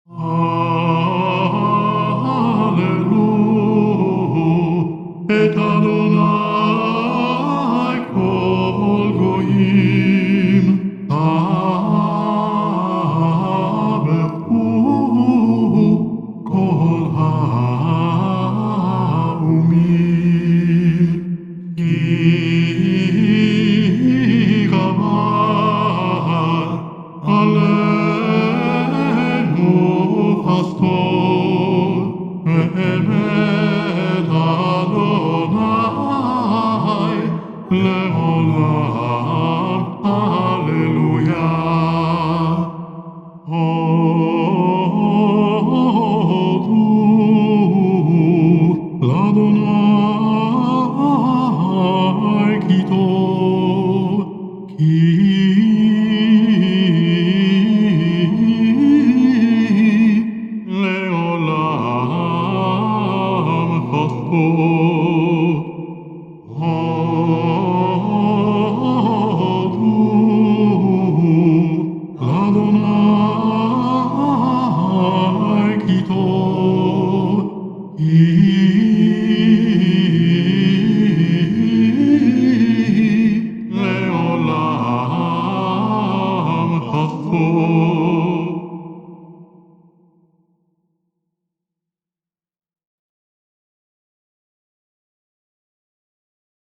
Hallelu et Adonai kol goyim habehu kol ha'umim ki gavar alenu pastor ve'emet Adonai le'olam. Hallelujah. Hodu l'Adonai ki tov, ki le'olam chasdot. Hodu l'Adonai ki tov, ki le'olam chasdot.